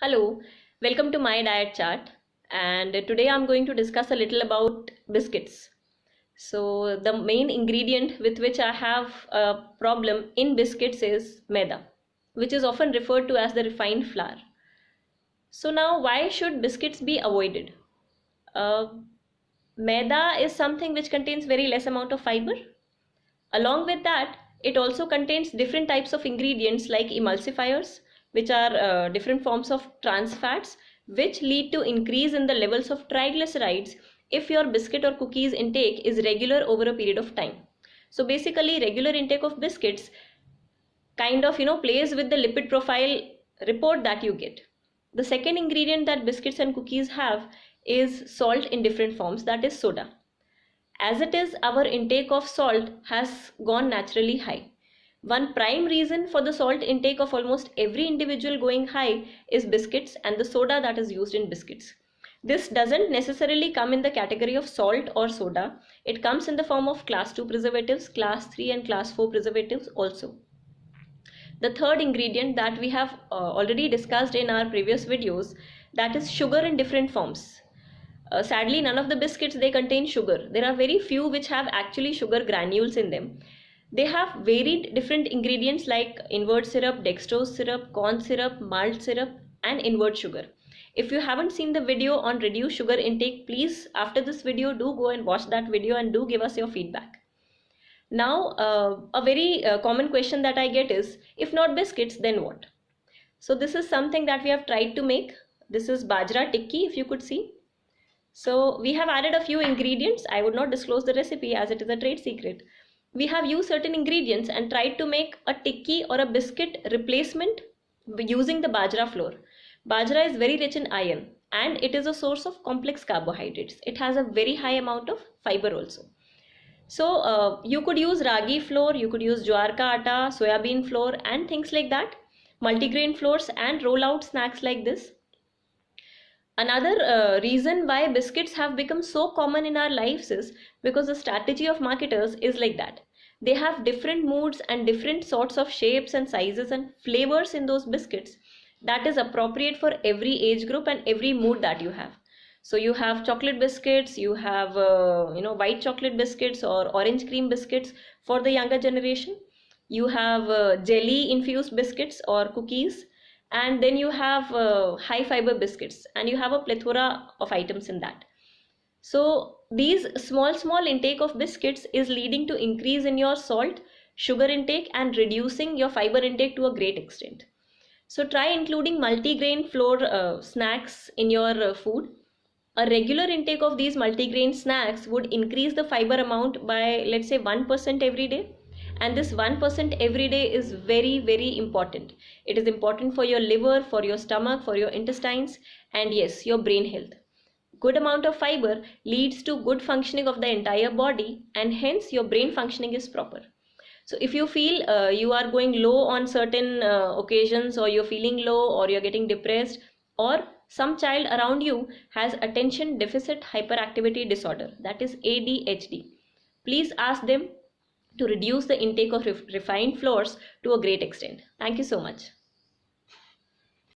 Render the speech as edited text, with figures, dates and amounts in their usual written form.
Hello, welcome to my diet chart, and today I'm going to discuss a little about biscuits. So the main ingredient with which I have a problem in biscuits is maida, which is often referred to as the refined flour. So now why should biscuits be avoided? Uh, Maida is something which contains very less amount of fiber. Along with that, it also contains different types of ingredients like emulsifiers, which are different forms of trans fats, which lead to increase in the levels of triglycerides if your biscuit or cookies intake is regular over a period of time. So basically, regular intake of biscuits kind of plays with the lipid profile report that you get. The second ingredient that biscuits and cookies have is salt in different forms, that is soda. As it is, our intake of salt has gone naturally high. One prime reason for the salt intake of almost every individual going high is biscuits and the soda that is used in biscuits. This doesn't necessarily come in the category of salt or soda. It comes in the form of class 2 preservatives, class 3 and class 4 preservatives also. The third ingredient that we have already discussed in our previous videos, that is sugar in different forms. Sadly, none of the biscuits they contain sugar. There are very few which have actually sugar granules in them. They have varied different ingredients like invert syrup, dextrose syrup, corn syrup, malt syrup and invert sugar. If you haven't seen the video on reduced sugar intake, please after this video do go and watch that video and do give us your feedback. Now a very common question that I get is, if not biscuits then what? So this is something that we have tried to make. This is bajra tikki, if you could see. So we have added a few ingredients. I would not disclose the recipe as it is a trade secret. We have used certain ingredients and tried to make a tikki or a biscuit replacement using the bajra flour. Bajra is very rich in iron and it is a source of complex carbohydrates. It has a very high amount of fiber also. So you could use ragi flour, you could use jowar ka atta, soyabean flour and things like that. Multigrain flours and roll out snacks like this. Another reason why biscuits have become so common in our lives is because the strategy of marketers is like that. They have different moods and different sorts of shapes and sizes and flavors in those biscuits that is appropriate for every age group and every mood that you have. So you have chocolate biscuits, you have white chocolate biscuits or orange cream biscuits for the younger generation. You have jelly infused biscuits or cookies. And then you have high fiber biscuits and you have a plethora of items in that. So these small intake of biscuits is leading to increase in your salt, sugar intake and reducing your fiber intake to a great extent. So try including multigrain flour snacks in your food. A regular intake of these multigrain snacks would increase the fiber amount by, let's say, 1% every day. And this 1% every day is very important. It is important for your liver, for your stomach, for your intestines, and yes, your brain health. Good amount of fiber leads to good functioning of the entire body and hence your brain functioning is proper. So if you feel you are going low on certain occasions, or you're feeling low, or you're getting depressed, or some child around you has attention deficit hyperactivity disorder, that is ADHD, please ask them to reduce the intake of refined flours to a great extent. Thank you so much.